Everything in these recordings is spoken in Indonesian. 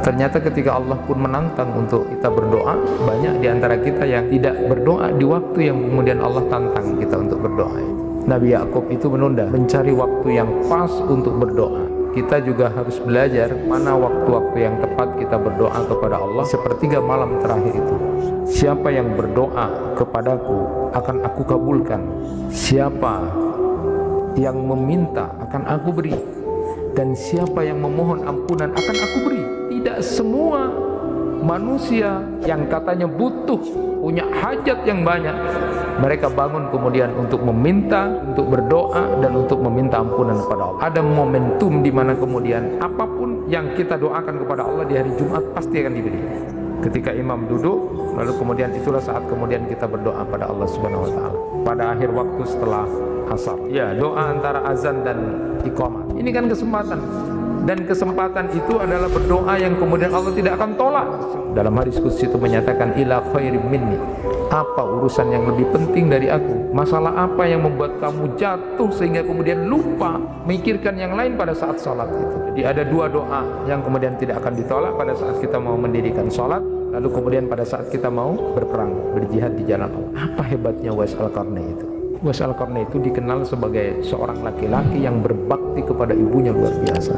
Ternyata ketika Allah pun menantang untuk kita berdoa, banyak di antara kita yang tidak berdoa di waktu yang kemudian Allah tantang kita untuk berdoa. Nabi Yakub itu menunda, mencari waktu yang pas untuk berdoa. Kita juga harus belajar mana waktu-waktu yang tepat kita berdoa kepada Allah. Sepertiga malam terakhir itu, siapa yang berdoa kepadaku akan aku kabulkan, siapa yang meminta akan aku beri, dan siapa yang memohon ampunan akan aku beri. Tidak semua manusia yang katanya butuh, punya hajat yang banyak, mereka bangun kemudian untuk meminta, untuk berdoa, dan untuk meminta ampunan kepada Allah. Ada momentum di mana kemudian apapun yang kita doakan kepada Allah di hari Jumat pasti akan diberi. Ketika imam duduk, lalu kemudian itulah saat kemudian kita berdoa pada Allah Subhanahu wa taala. Pada akhir waktu setelah asar. Ya, doa antara azan dan iqamah. Ini kan kesempatan. Dan kesempatan itu adalah berdoa yang kemudian Allah tidak akan tolak. Dalam hadis qudsi itu menyatakan ila khairim minni. Apa urusan yang lebih penting dari aku? Masalah apa yang membuat kamu jatuh sehingga kemudian lupa memikirkan yang lain pada saat salat itu? Jadi ada dua doa yang kemudian tidak akan ditolak pada saat kita mau mendirikan salat, lalu kemudian pada saat kita mau berperang, berjihad di jalan Allah. Apa hebatnya Uwais Al-Qarni itu? Uwais Al-Qarni itu dikenal sebagai seorang laki-laki yang berbakti kepada ibunya luar biasa.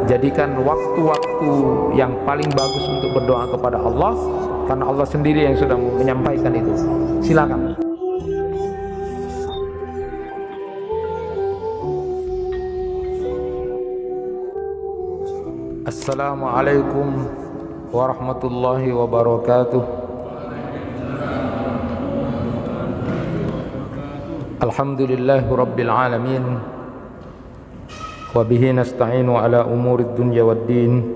Jadikan waktu-waktu yang paling bagus untuk berdoa kepada Allah, karena Allah sendiri yang sudah menyampaikan itu. Silakan. Assalamualaikum warahmatullahi wabarakatuh. Alhamdulillahi rabbil alamin. Wabihi nasta'inu ala umurid dunya waddin.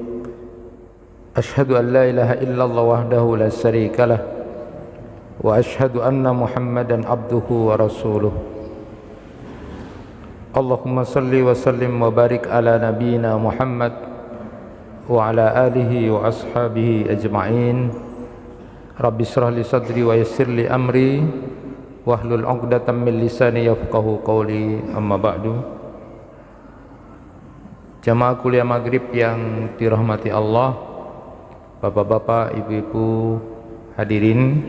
Ashhadu an la ilaha illallah wahdahu la syarika lah, wa ashhadu anna Muhammadan abduhu wa rasuluh. Allahumma salli wa sallim wa barik ala nabiyyina Muhammad wa ala alihi wa ashabihi ajma'in. Rabbi shrah li sadri wa yassir li amri wahlul 'uqdatam min lisani yafqahu qawli. Amma ba'du. Jamaah kuliah maghrib yang dirahmati Allah, bapak-bapak, ibu-ibu, hadirin,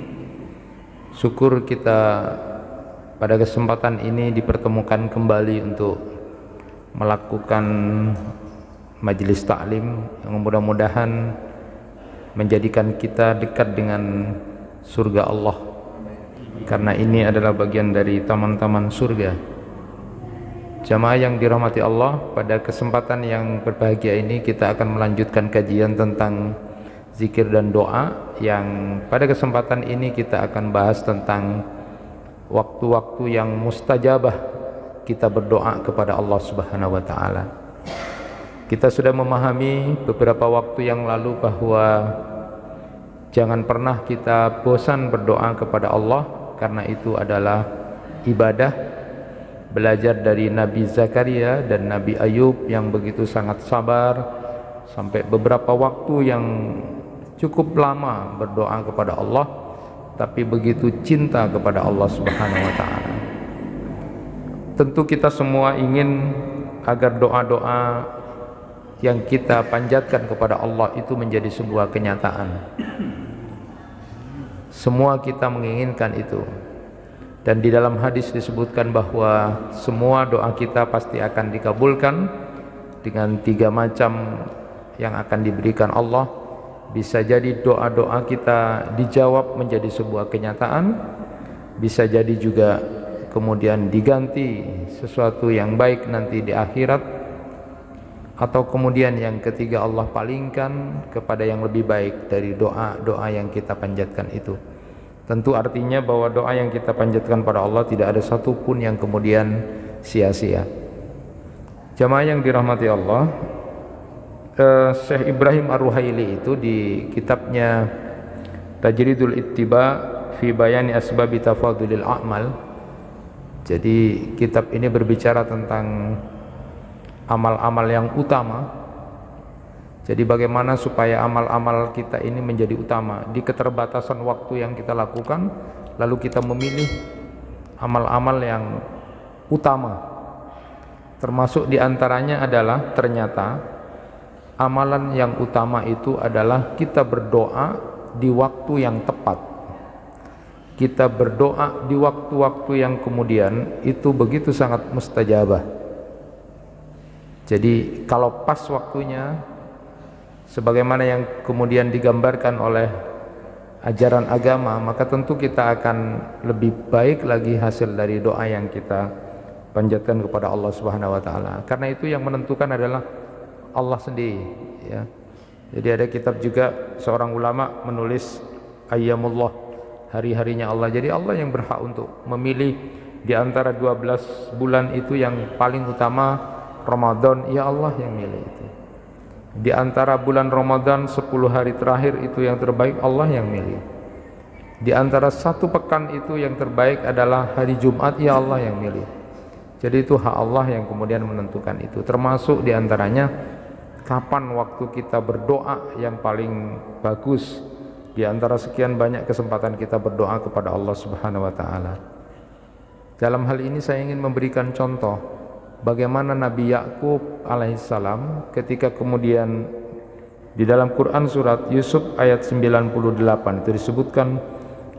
syukur kita pada kesempatan ini dipertemukan kembali untuk melakukan majelis taklim yang mudah-mudahan menjadikan kita dekat dengan surga Allah, karena ini adalah bagian dari taman-taman surga. Jamaah yang dirahmati Allah, pada kesempatan yang berbahagia ini kita akan melanjutkan kajian tentang zikir dan doa, yang pada kesempatan ini kita akan bahas tentang waktu-waktu yang mustajabah kita berdoa kepada Allah Subhanahu wa taala. Kita sudah memahami beberapa waktu yang lalu bahwa jangan pernah kita bosan berdoa kepada Allah, karena itu adalah ibadah. Belajar dari Nabi Zakaria dan Nabi Ayub yang begitu sangat sabar sampai beberapa waktu yang cukup lama berdoa kepada Allah, tapi begitu cinta kepada Allah Subhanahu wa taala. Tentu kita semua ingin agar doa-doa yang kita panjatkan kepada Allah itu menjadi sebuah kenyataan. Semua kita menginginkan itu. Dan di dalam hadis disebutkan bahwa semua doa kita pasti akan dikabulkan dengan 3 macam yang akan diberikan Allah. Bisa jadi doa-doa kita dijawab menjadi sebuah kenyataan, bisa jadi juga kemudian diganti sesuatu yang baik nanti di akhirat, atau kemudian yang ketiga Allah palingkan kepada yang lebih baik dari doa-doa yang kita panjatkan itu. Tentu artinya bahwa doa yang kita panjatkan pada Allah tidak ada satupun yang kemudian sia-sia. Jamaah yang dirahmati Allah, Syekh Ibrahim Ar-Ruhaili itu di kitabnya Tajridul Ittiba fi Bayani Asbabi Tafadulil A'mal, jadi kitab ini berbicara tentang amal-amal yang utama. Jadi bagaimana supaya amal-amal kita ini menjadi utama di keterbatasan waktu yang kita lakukan, lalu kita memilih amal-amal yang utama. Termasuk diantaranya adalah ternyata amalan yang utama itu adalah kita berdoa di waktu yang tepat. Kita berdoa di waktu-waktu yang kemudian itu begitu sangat mustajabah. Jadi kalau pas waktunya, sebagaimana yang kemudian digambarkan oleh ajaran agama, maka tentu kita akan lebih baik lagi hasil dari doa yang kita panjatkan kepada Allah Subhanahu wa taala. Karena itu yang menentukan adalah Allah sendiri, ya. Jadi ada kitab juga seorang ulama menulis ayyamullah, hari-harinya Allah. Jadi Allah yang berhak untuk memilih di antara 12 bulan itu yang paling utama Ramadan, ya Allah yang milih itu. Di antara bulan Ramadan 10 hari terakhir itu yang terbaik, Allah yang milih. Di antara satu pekan itu yang terbaik adalah hari Jumat, ya Allah yang milih. Jadi itu hak Allah yang kemudian menentukan itu. Termasuk di antaranya kapan waktu kita berdoa yang paling bagus. Di antara sekian banyak kesempatan kita berdoa kepada Allah Subhanahu wa taala. Dalam hal ini saya ingin memberikan contoh bagaimana Nabi Yakub alaihissalam ketika kemudian di dalam Quran surat Yusuf ayat 98 itu disebutkan,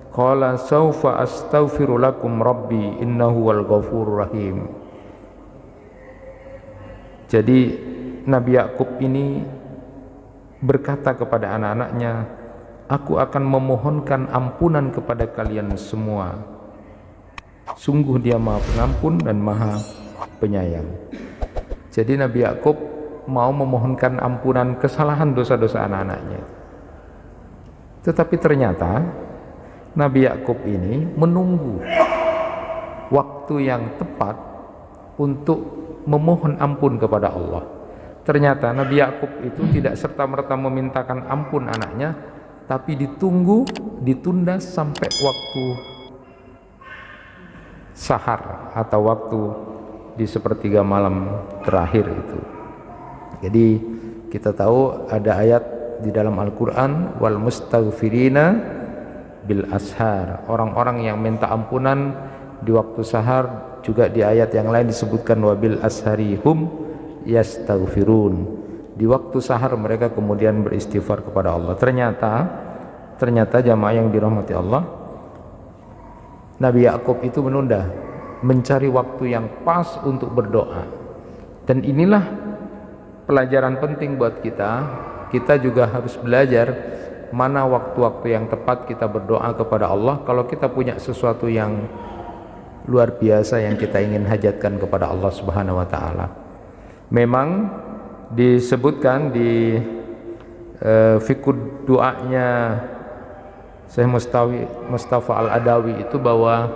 qala saufa astaghfiru lakum rabbi innahu wal ghafurur rahim. Jadi Nabi Yakub ini berkata kepada anak-anaknya, aku akan memohonkan ampunan kepada kalian semua, sungguh dia maha pengampun dan maha penyayang. Jadi Nabi Yakub mau memohonkan ampunan kesalahan dosa-dosa anak-anaknya. Tetapi ternyata Nabi Yakub ini menunggu waktu yang tepat untuk memohon ampun kepada Allah. Ternyata Nabi Yakub itu tidak serta-merta memintakan ampun anaknya, tapi ditunda sampai waktu sahar atau waktu di sepertiga malam terakhir itu. Jadi kita tahu ada ayat di dalam Al-Quran, wal mustaghfirina bil ashar, orang-orang yang minta ampunan di waktu sahar. Juga di ayat yang lain disebutkan wabil ashari hum yastaghfirun, di waktu sahar mereka kemudian beristighfar kepada Allah. Ternyata jamaah yang dirahmati Allah, Nabi Yakub itu menunda, mencari waktu yang pas untuk berdoa. Dan inilah pelajaran penting buat kita. Kita juga harus belajar mana waktu-waktu yang tepat kita berdoa kepada Allah kalau kita punya sesuatu yang luar biasa yang kita ingin hajatkan kepada Allah Subhanahu wa taala. Memang disebutkan di fiqh doanya Syekh Mustafa Al-Adawi itu bahwa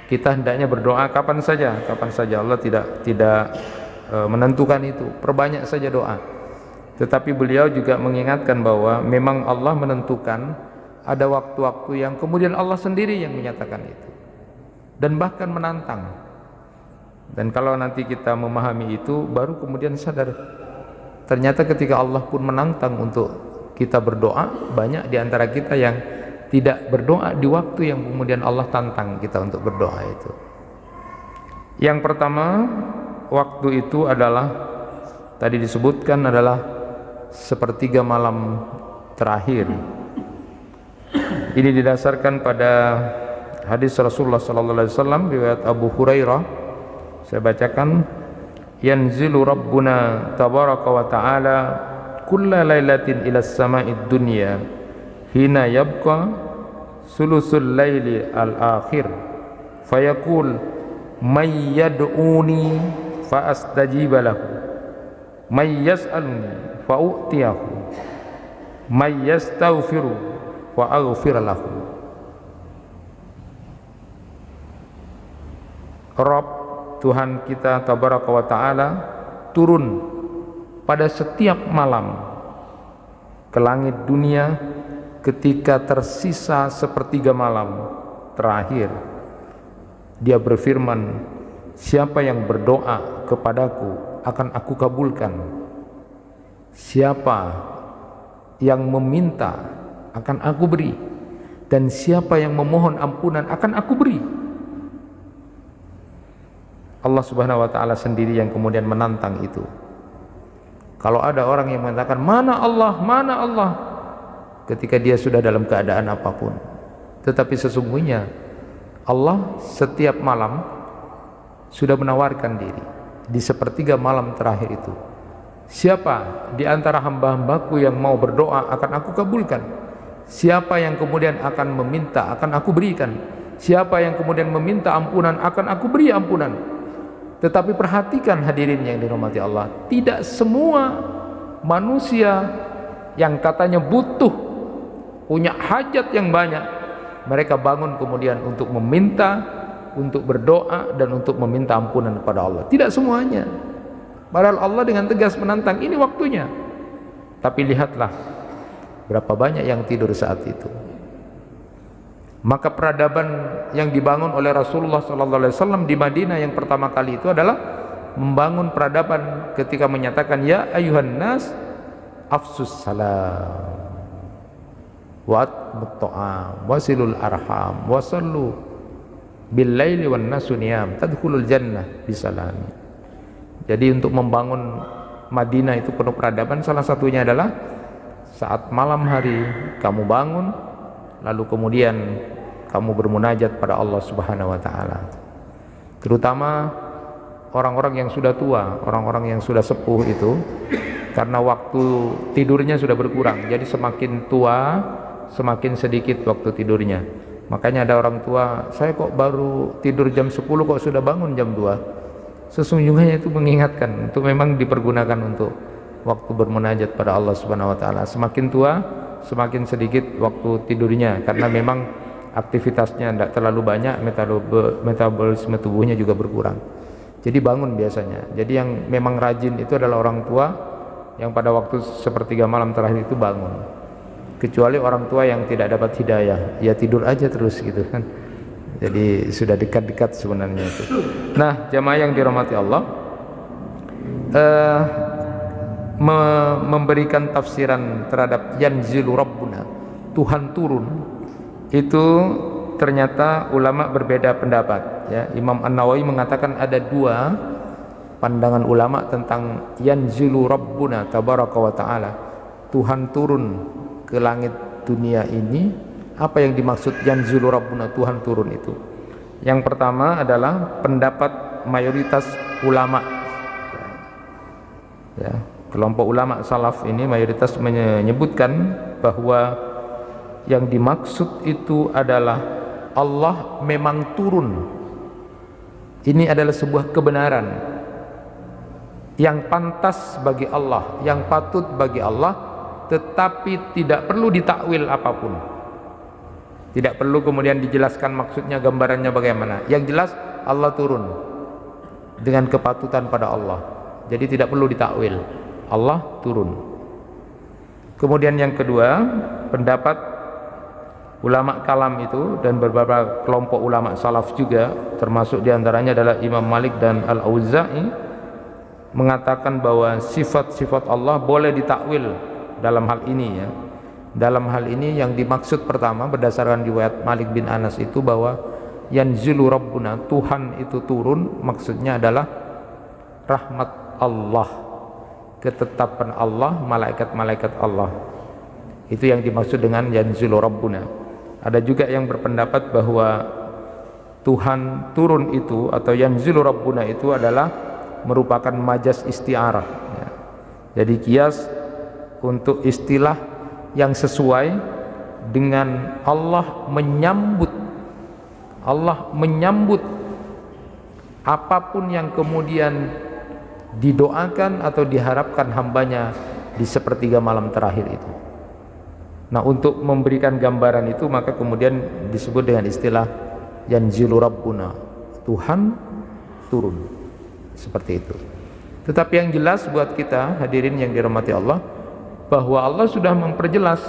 kita hendaknya berdoa kapan saja. Allah tidak menentukan itu, perbanyak saja doa. Tetapi beliau juga mengingatkan bahwa memang Allah menentukan ada waktu-waktu yang kemudian Allah sendiri yang menyatakan itu dan bahkan menantang. Dan kalau nanti kita memahami itu, baru kemudian sadar ternyata ketika Allah pun menantang untuk kita berdoa, banyak di antara kita yang tidak berdoa di waktu yang kemudian Allah tantang kita untuk berdoa itu. Yang pertama, waktu itu adalah tadi disebutkan adalah sepertiga malam terakhir. Ini didasarkan pada hadis Rasulullah sallallahu alaihi wasallam riwayat Abu Hurairah. Saya bacakan, yanzilu rabbuna tabaraka wa ta'ala kulla lailatin ila as-sama'id dunya hina yabqa sulusul laili al-akhir fayaqul may yad'uni fa astajiba lahu may yas'aluni fa u'tiyahu may yastaghfiru fa aghfir lahu. Rabb Tuhan kita tabaraka wa ta'ala turun pada setiap malam ke langit dunia ketika tersisa sepertiga malam terakhir. Dia berfirman, siapa yang berdoa kepadaku akan aku kabulkan. siapa yang meminta akan aku beri, dan siapa yang memohon ampunan akan aku beri. Allah Subhanahu wa taala sendiri yang kemudian menantang itu. Kalau ada orang yang mengatakan mana Allah, mana Allah, ketika dia sudah dalam keadaan apapun, tetapi sesungguhnya Allah setiap malam sudah menawarkan diri di sepertiga malam terakhir itu. Siapa di antara hamba-hambaku yang mau berdoa akan aku kabulkan. Siapa yang kemudian akan meminta akan aku berikan. Siapa yang kemudian meminta ampunan akan aku beri ampunan. Tetapi perhatikan hadirin yang dirahmati Allah, tidak semua manusia yang katanya butuh, punya hajat yang banyak, mereka bangun kemudian untuk meminta, untuk berdoa, dan untuk meminta ampunan kepada Allah. Tidak semuanya. Padahal Allah dengan tegas menantang, ini waktunya. Tapi lihatlah berapa banyak yang tidur saat itu. Maka peradaban yang dibangun oleh Rasulullah SAW di Madinah yang pertama kali itu adalah membangun peradaban ketika menyatakan ya ayuhan nas afsus salam wa'atmut ta'am wasilul arham wasallu bil laili wan nasu niyam tadkhulul jannah bisalam. Jadi untuk membangun Madinah itu penuh peradaban, salah satunya adalah saat malam hari kamu bangun, lalu kemudian kamu bermunajat pada Allah Subhanahu wa taala. Terutama orang-orang yang sudah tua, orang-orang yang sudah sepuh itu, karena waktu tidurnya sudah berkurang. Jadi semakin tua, semakin sedikit waktu tidurnya. Makanya ada orang tua, saya kok baru tidur jam 10 kok sudah bangun jam 2. Sesungguhnya itu mengingatkan, itu memang dipergunakan untuk waktu bermunajat pada Allah Subhanahu wa taala. Semakin tua, semakin sedikit waktu tidurnya, karena memang aktivitasnya tidak terlalu banyak, metabolisme tubuhnya juga berkurang. Jadi bangun biasanya. Jadi yang memang rajin itu adalah orang tua yang pada waktu sepertiga malam terakhir itu bangun. Kecuali orang tua yang tidak dapat hidayah, ya tidur aja terus gitu kan. Jadi sudah dekat-dekat sebenarnya itu. Nah, jamaah yang dirahmati Allah, memberikan tafsiran terhadap yanzilu rabbuna, Tuhan turun, itu ternyata ulama berbeda pendapat ya. Imam An-Nawawi mengatakan ada dua pandangan ulama tentang yanzilu rabbuna tabaraka wa ta'ala, Tuhan turun ke langit dunia ini. Apa yang dimaksud yanzilu rabbuna, Tuhan turun itu? Yang pertama adalah pendapat mayoritas ulama ya, kelompok ulama salaf ini mayoritas menyebutkan bahwa yang dimaksud itu adalah Allah memang turun. Ini adalah sebuah kebenaran yang pantas bagi Allah, yang patut bagi Allah, tetapi tidak perlu ditakwil apapun. Tidak perlu kemudian dijelaskan maksudnya, gambarannya bagaimana. Yang jelas Allah turun dengan kepatutan pada Allah. Jadi tidak perlu ditakwil, Allah turun. Kemudian yang kedua, pendapat ulama kalam itu dan beberapa kelompok ulama salaf juga, termasuk diantaranya adalah Imam Malik dan Al-Auza'i, mengatakan bahwa sifat-sifat Allah boleh ditakwil dalam hal ini ya. Dalam hal ini yang dimaksud pertama berdasarkan riwayat Malik bin Anas itu bahwa yanzilu rabbuna, Tuhan itu turun, maksudnya adalah rahmat Allah, ketetapan Allah, malaikat-malaikat Allah. Itu yang dimaksud dengan yanzilu rabbuna. Ada juga yang berpendapat bahwa Tuhan turun itu atau yanzilu rabbuna itu adalah merupakan majas isti'arah ya. Jadi kias untuk istilah yang sesuai dengan Allah menyambut apapun yang kemudian didoakan atau diharapkan hambanya di sepertiga malam terakhir itu. Nah, untuk memberikan gambaran itu maka kemudian disebut dengan istilah yanzilu rabbuna, Tuhan turun, seperti itu. Tetapi yang jelas buat kita hadirin yang dirahmati Allah, bahwa Allah sudah memperjelas,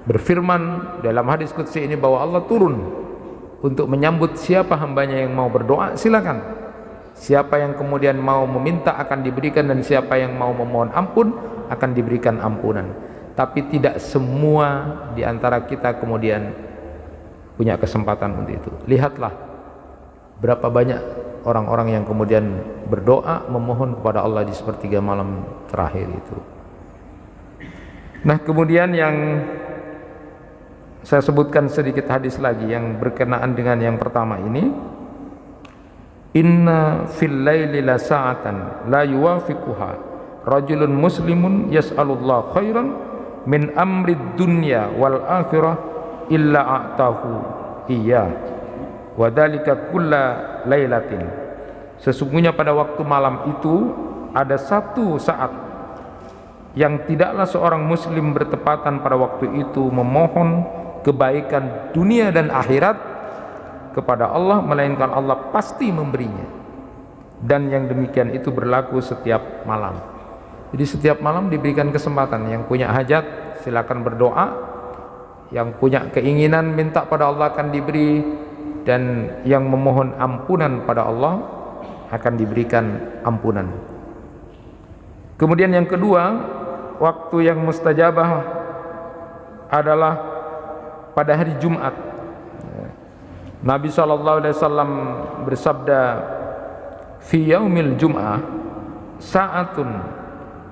berfirman dalam hadis qudsi ini bahwa Allah turun untuk menyambut siapa hambanya yang mau berdoa, silakan. Siapa yang kemudian mau meminta akan diberikan, dan siapa yang mau memohon ampun akan diberikan ampunan. Tapi tidak semua di antara kita kemudian punya kesempatan untuk itu. Lihatlah berapa banyak orang-orang yang kemudian berdoa memohon kepada Allah di sepertiga malam terakhir itu. Nah, kemudian yang saya sebutkan sedikit hadis lagi yang berkenaan dengan yang pertama ini. Inna fil laili la sa'atan la yuwafiquha rajulun muslimun yas'alullah khairan min amri dunya wal akhirah illa a'tahu iya wa dzalika kulla lailatin. Sesungguhnya pada waktu malam itu ada satu saat yang tidaklah seorang muslim bertepatan pada waktu itu memohon kebaikan dunia dan akhirat kepada Allah, melainkan Allah pasti memberinya. Dan yang demikian itu berlaku setiap malam. Jadi setiap malam diberikan kesempatan. Yang punya hajat silakan berdoa, yang punya keinginan minta pada Allah akan diberi, dan yang memohon ampunan pada Allah akan diberikan ampunan. Kemudian yang kedua, waktu yang mustajabah adalah pada hari Jumat. Nabi SAW bersabda, fi yaumil jum'ah sa'atun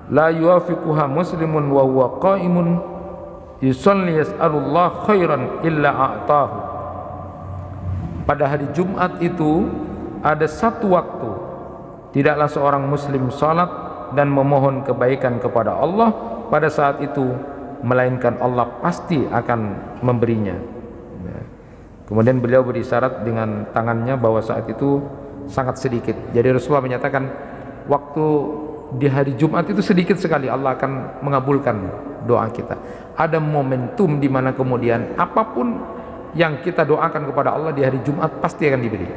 la yuwafiquha muslimun wa huwa qa'imun yusalli yas'alullah khairan illa a'tahu. Pada hari Jumat itu ada satu waktu tidaklah seorang muslim salat dan memohon kebaikan kepada Allah pada saat itu, melainkan Allah pasti akan memberinya. Kemudian beliau berisyarat dengan tangannya bahwa saat itu sangat sedikit. Jadi Rasulullah menyatakan waktu di hari Jumat itu sedikit sekali Allah akan mengabulkan doa kita. Ada momentum di mana kemudian apapun yang kita doakan kepada Allah di hari Jumat pasti akan diberi.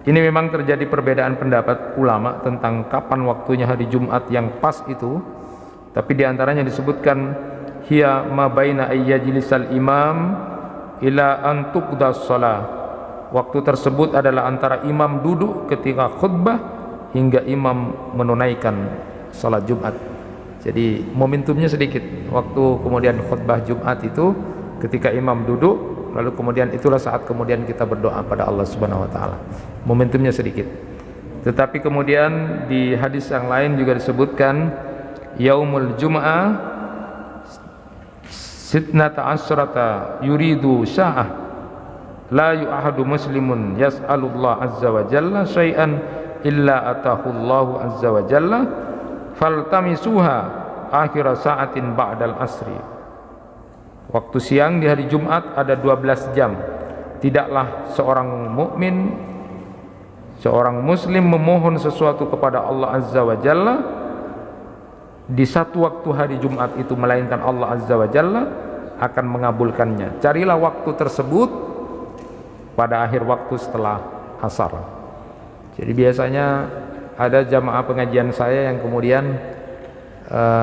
Ini memang terjadi perbedaan pendapat ulama tentang kapan waktunya hari Jumat yang pas itu. Tapi diantaranya disebutkan hiya ma baina ayyajlisal imam ila an tuqdas shalah. Waktu tersebut adalah antara imam duduk ketika khutbah hingga imam menunaikan salat Jumat. Jadi momentumnya sedikit. Waktu kemudian khutbah Jumat itu ketika imam duduk, lalu kemudian itulah saat kemudian kita berdoa pada Allah Subhanahu wa taala. Momentumnya sedikit. Tetapi kemudian di hadis yang lain juga disebutkan yaumul jum'ah sitnata asrata yuridu sa'ah la yu'ahadu muslimun yas'alullah azza wa jalla syai'an illa atahullahu azza wa jalla faltamisuha akhir sa'atin ba'dal asri. Waktu siang di hari Jumat ada 12 jam. Tidaklah seorang mukmin, seorang muslim memohon sesuatu kepada Allah azza wa jalla di satu waktu hari Jumat itu, melainkan Allah azza wa jalla akan mengabulkannya. Carilah waktu tersebut pada akhir waktu setelah asar. Jadi biasanya ada jamaah pengajian saya yang kemudian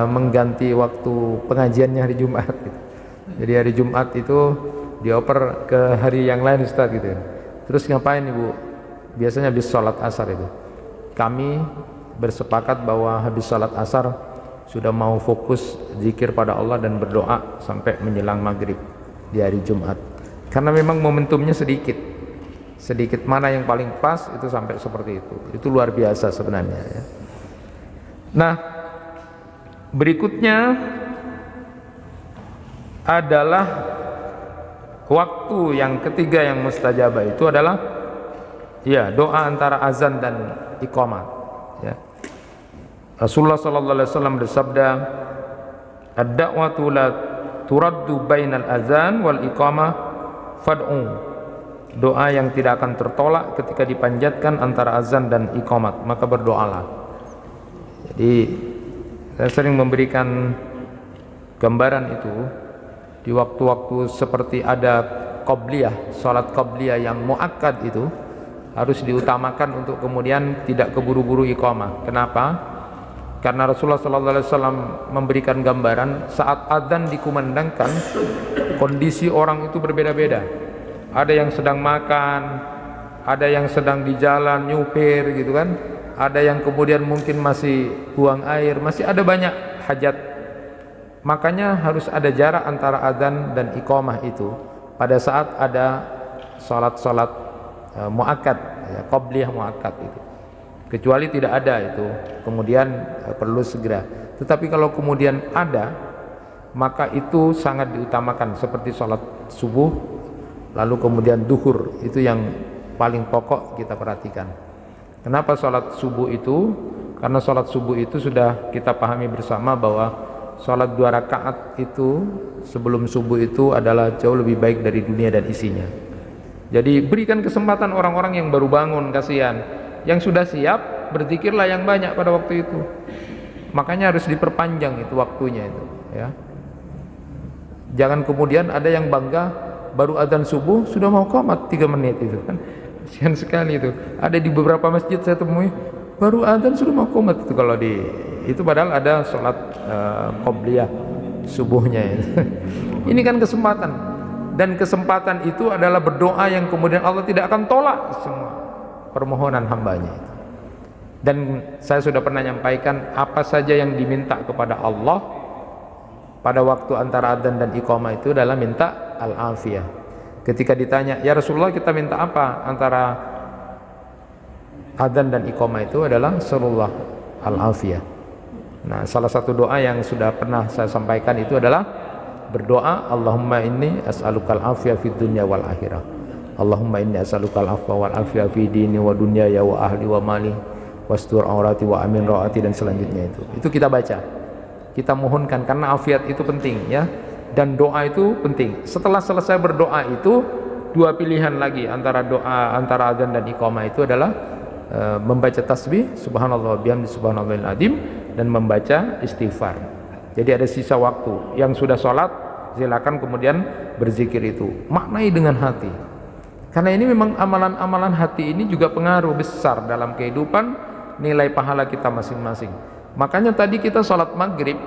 mengganti waktu pengajiannya hari Jumat gitu. Jadi hari Jumat itu dioper ke hari yang lain Ustaz gitu. Terus ngapain Ibu? Biasanya habis sholat asar itu. Kami bersepakat bahwa habis sholat asar sudah mau fokus zikir pada Allah dan berdoa sampai menjelang maghrib di hari Jumat. Karena memang momentumnya sedikit mana yang paling pas itu sampai seperti itu luar biasa sebenarnya ya. Nah, berikutnya adalah waktu yang ketiga yang mustajabah, itu adalah ya doa antara azan dan iqamah ya. Rasulullah sallallahu alaihi wasallam bersabda, ad-da'watu la turaddu bainal azan wal iqamah fad'u. Doa yang tidak akan tertolak ketika dipanjatkan antara azan dan iqamat, maka berdoalah. Jadi saya sering memberikan gambaran itu di waktu-waktu seperti ada qabliyah, salat qabliyah yang muakkad itu harus diutamakan untuk kemudian tidak keburu-buru iqamah. Kenapa? Karena Rasulullah SAW memberikan gambaran saat adzan dikumandangkan, kondisi orang itu berbeda-beda. Ada yang sedang makan, ada yang sedang di jalan nyupir gitu kan, ada yang kemudian mungkin masih buang air, masih ada banyak hajat. Makanya harus ada jarak antara adzan dan iqamah itu pada saat ada salat-salat muakkad, ya, qabliyah muakkad itu. Kecuali tidak ada itu, kemudian perlu segera. Tetapi kalau kemudian ada, maka itu sangat diutamakan, seperti salat subuh, lalu kemudian duhur, itu yang paling pokok kita perhatikan. Kenapa salat subuh itu? Karena salat subuh itu sudah kita pahami bersama bahwa salat 2 rakaat itu sebelum subuh itu adalah jauh lebih baik dari dunia dan isinya. Jadi berikan kesempatan orang-orang yang baru bangun, kasihan. Yang sudah siap, berzikirlah yang banyak pada waktu itu. Makanya harus diperpanjang itu waktunya itu, ya. Jangan kemudian ada yang bangga baru adzan subuh sudah mau qomat 3 menit itu kan. Kasihan sekali itu. Ada di beberapa masjid saya temui baru adzan sudah mau qomat itu, kalau di itu padahal ada sholat qobliyah subuhnya itu. Ini kan kesempatan, dan kesempatan itu adalah berdoa yang kemudian Allah tidak akan tolak semua permohonan hambanya itu. Dan saya sudah pernah menyampaikan apa saja yang diminta kepada Allah pada waktu antara adzan dan iqamah itu adalah minta al-afiyah. Ketika ditanya, ya Rasulullah kita minta apa antara adzan dan iqamah, itu adalah sallallahu al-afiyah. Nah, salah satu doa yang sudah pernah saya sampaikan itu adalah berdoa, Allahumma inni as'alukal afiyah fid dunya wal akhirah. Allahumma inni as'alukal afwa wal afiyah fi dini wa dunyaya wa ahli wa mali wastur aurati wa amin rawati, dan selanjutnya itu kita baca, kita mohonkan, karena afiat itu penting, ya. Dan doa itu penting. Setelah selesai berdoa itu 2 pilihan lagi antara doa antara adzan dan iqamah itu adalah membaca tasbih subhanallah bihamdi subhanallahil azim dan membaca istighfar. Jadi ada sisa waktu. Yang sudah sholat silakan kemudian berzikir itu, maknai dengan hati, karena ini memang amalan-amalan hati ini juga pengaruh besar dalam kehidupan nilai pahala kita masing-masing. Makanya tadi kita sholat maghrib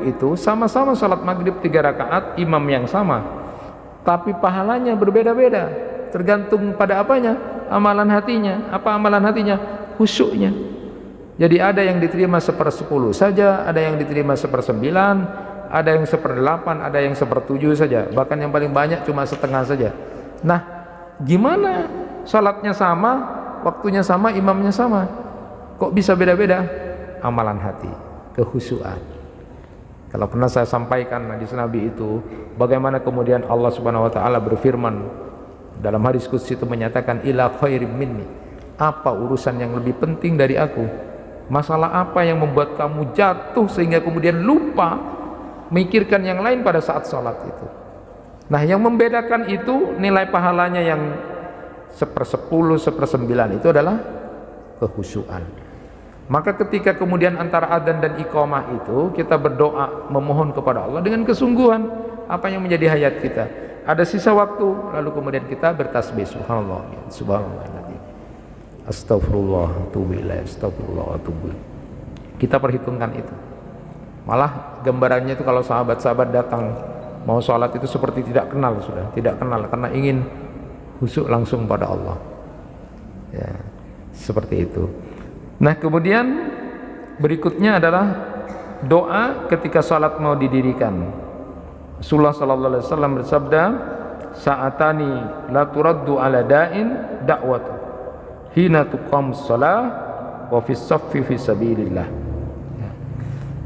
itu sama-sama sholat maghrib 3 rakaat, imam yang sama, tapi pahalanya berbeda-beda, tergantung pada apanya, amalan hatinya. Apa amalan hatinya? Khusyuknya. Jadi ada yang diterima 1/10 saja, ada yang diterima 1/9, ada yang 1/8, ada yang 1/7 saja, bahkan yang paling banyak cuma setengah saja. Nah, gimana sholatnya sama, waktunya sama, imamnya sama, kok bisa beda-beda? Amalan hati, kehusuan. Kalau pernah saya sampaikan hadis Nabi itu, bagaimana kemudian Allah Subhanahu wa taala berfirman dalam hadis qudsi itu menyatakan, ila khairim minni, apa urusan yang lebih penting dari aku? Masalah apa yang membuat kamu jatuh sehingga kemudian lupa mikirkan yang lain pada saat sholat itu? Nah, yang membedakan itu nilai pahalanya yang 1/10, 1/9 itu adalah kehusuan. Maka ketika kemudian antara adzan dan iqamah itu kita berdoa memohon kepada Allah dengan kesungguhan, apa yang menjadi hayat kita, ada sisa waktu, lalu kemudian kita bertasbih subhanallah subhanallah, astagfirullah atubu ilaih, astagfirullah atubu ilaih. Kita perhitungkan itu. Malah gambarannya itu kalau sahabat-sahabat datang mau sholat itu seperti tidak kenal, sudah tidak kenal, karena ingin khusyuk langsung pada Allah, ya, seperti itu. Nah, kemudian berikutnya adalah doa ketika sholat mau didirikan. Rasulullah sallallahu alaihi wasallam bersabda, sa'atani la turaddu ala da'in da'watu hina tuqamus shalah wa fis saffi fi sabilillah. Ya.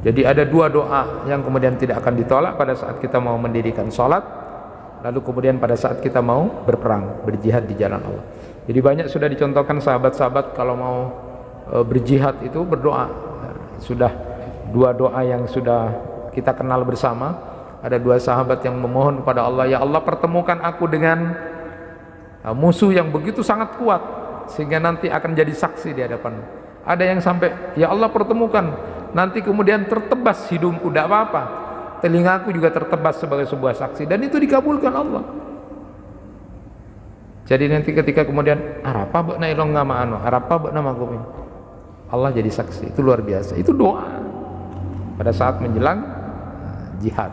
Jadi ada 2 doa yang kemudian tidak akan ditolak pada saat kita mau mendirikan sholat, lalu kemudian pada saat kita mau berperang, berjihad di jalan Allah. Jadi banyak sudah dicontohkan sahabat-sahabat kalau mau berjihad itu berdoa. Sudah 2 doa yang sudah kita kenal bersama. Ada 2 sahabat yang memohon kepada Allah, ya Allah pertemukan aku dengan musuh yang begitu sangat kuat sehingga nanti akan jadi saksi di hadapan. Ada yang sampai, ya Allah pertemukan, nanti kemudian tertebas hidungku, tidak apa-apa, telingaku juga tertebas sebagai sebuah saksi, dan itu dikabulkan Allah. Jadi nanti ketika kemudian arapa bekna ilong ngama anu, arapa bekna makum, Allah jadi saksi. Itu luar biasa. Itu doa pada saat menjelang jihad.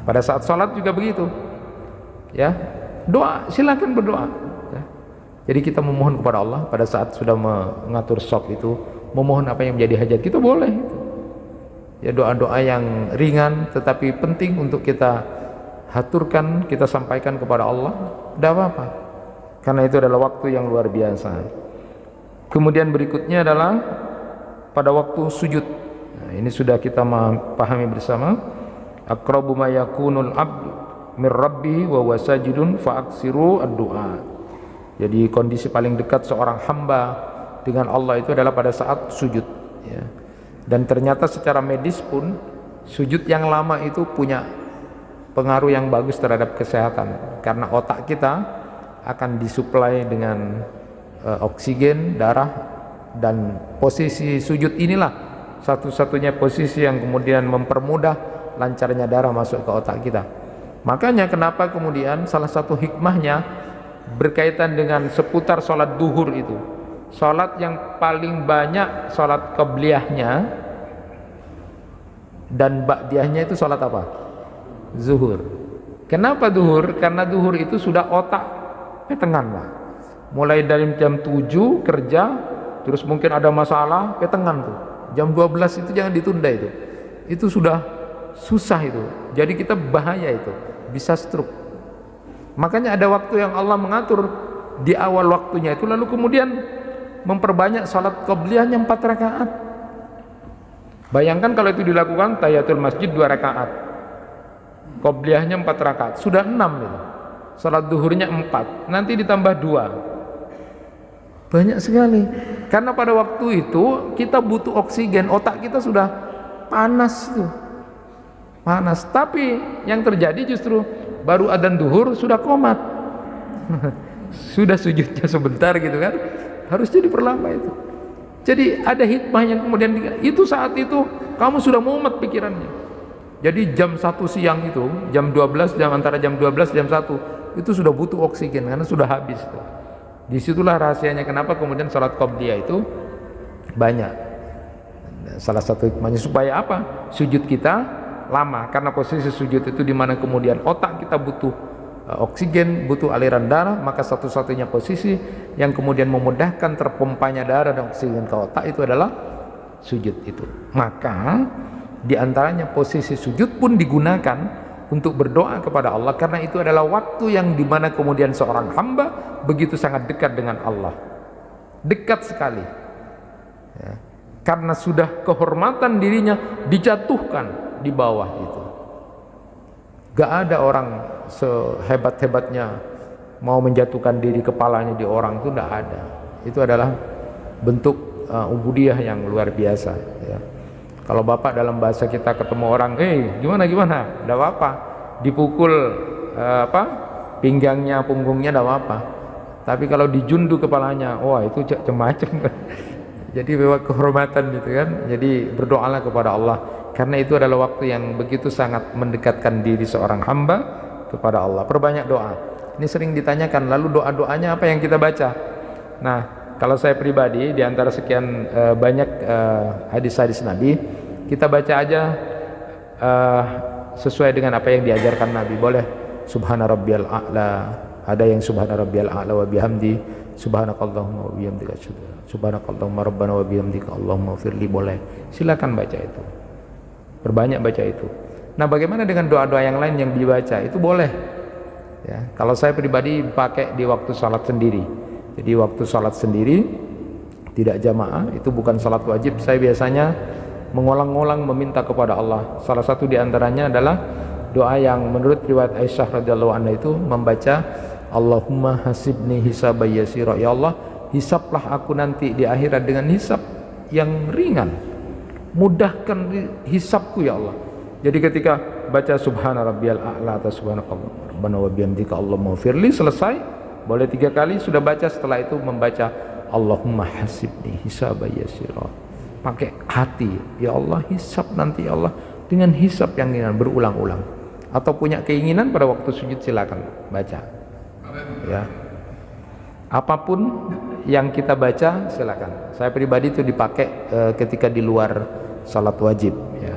Pada saat sholat juga begitu, ya, doa, silakan berdoa, ya. Jadi kita memohon kepada Allah pada saat sudah mengatur shop itu, memohon apa yang menjadi hajat kita boleh itu. Ya doa-doa yang ringan tetapi penting untuk kita haturkan, kita sampaikan kepada Allah, tidak apa-apa. Karena itu adalah waktu yang luar biasa. Kemudian berikutnya adalah pada waktu sujud. Nah, ini sudah kita pahami bersama. Aqrabu ma yakunul abdu min rabbih wa huwa sajidun fa aksiru ad-du'a. Jadi kondisi paling dekat seorang hamba dengan Allah itu adalah pada saat sujud, ya. Dan ternyata secara medis pun sujud yang lama itu punya pengaruh yang bagus terhadap kesehatan, karena otak kita akan disuplai dengan oksigen, darah, dan posisi sujud inilah satu-satunya posisi yang kemudian mempermudah lancarnya darah masuk ke otak kita. Makanya kenapa kemudian salah satu hikmahnya berkaitan dengan seputar sholat duhur itu, sholat yang paling banyak sholat qabliyahnya dan ba'diyahnya itu sholat apa? Zuhur. Kenapa duhur? Karena duhur itu sudah otak petengan lah. Mulai dari jam 7 kerja, terus mungkin ada masalah, petengan tuh. Jam 12 itu jangan ditunda itu. Itu sudah susah itu. Jadi kita bahaya itu, bisa stroke. Makanya ada waktu yang Allah mengatur di awal waktunya itu, lalu kemudian memperbanyak salat qabliyahnya 4 rakaat. Bayangkan kalau itu dilakukan tahiyatul masjid 2 rakaat, qabliyahnya 4 rakaat, sudah 6 itu. Salat duhurnya 4, nanti ditambah 2. Banyak sekali. Karena pada waktu itu kita butuh oksigen, otak kita sudah panas tuh. Panas. Tapi yang terjadi justru baru adzan duhur sudah komat. Sudah sujudnya sebentar gitu kan. Harusnya diperlama itu. Jadi ada hikmah yang kemudian itu saat itu kamu sudah mumet pikirannya. Jadi jam 1 siang itu, jam 12, antara jam 12 jam 1 itu sudah butuh oksigen karena sudah habis tuh. Disitulah rahasianya kenapa kemudian salat qabliyah itu banyak. Salah satu hikmahnya supaya apa? Sujud kita lama, karena posisi sujud itu dimana kemudian otak kita butuh oksigen, butuh aliran darah, maka satu-satunya posisi yang kemudian memudahkan terpompanya darah dan oksigen ke otak itu adalah sujud itu. Maka diantaranya posisi sujud pun digunakan untuk berdoa kepada Allah, karena itu adalah waktu yang dimana kemudian seorang hamba begitu sangat dekat dengan Allah, dekat sekali, ya. Karena sudah kehormatan dirinya dijatuhkan di bawah itu. Gak ada orang sehebat-hebatnya mau menjatuhkan diri kepalanya di orang, itu tidak ada. Itu adalah bentuk ubudiyah yang luar biasa, ya. Kalau bapak dalam bahasa kita ketemu orang, gimana, tidak apa-apa, dipukul pinggangnya, punggungnya, tidak apa-apa. Tapi kalau dijundu kepalanya, wah itu macam-macam. Jadi memang kehormatan gitu kan. Jadi berdoalah kepada Allah, karena itu adalah waktu yang begitu sangat mendekatkan diri seorang hamba kepada Allah. Perbanyak doa. Ini sering ditanyakan, lalu doa-doanya apa yang kita baca? Nah, kalau saya pribadi di antara sekian banyak hadis-hadis Nabi, kita baca aja sesuai dengan apa yang diajarkan Nabi. Boleh subhana rabbiyal a'la, ada yang subhana rabbiyal a'la wa bihamdi, subhanakallahumma wa bihamdika, subhanakallahumma rabbana wa bihamdika allahumma firli, boleh. Silakan baca itu. Perbanyak baca itu. Nah, bagaimana dengan doa-doa yang lain yang dibaca? Itu boleh. Ya, kalau saya pribadi pakai di waktu salat sendiri. Jadi waktu salat sendiri tidak jamaah, itu bukan salat wajib. Saya biasanya mengulang-ulang meminta kepada Allah. Salah satu di antaranya adalah doa yang menurut riwayat Aisyah radhiyallahu anha itu membaca Allahumma hasibni hisaban yasira. Ya Allah, hisablah aku nanti di akhirat dengan hisab yang ringan. Mudahkan hisabku ya Allah. Jadi ketika baca subhana rabbiyal a'la atau subhanakallah rabbana wa bihamdika allahumma firli, selesai, boleh 3 kali sudah baca. Setelah itu membaca Allahumma hasibni hisaban yasira. Pakai hati, ya Allah hisab nanti ya Allah dengan hisab yang ringan, berulang-ulang. Atau punya keinginan pada waktu sujud, silakan baca. Ya. Apapun yang kita baca silakan. Saya pribadi itu dipakai ketika di luar salat wajib, ya.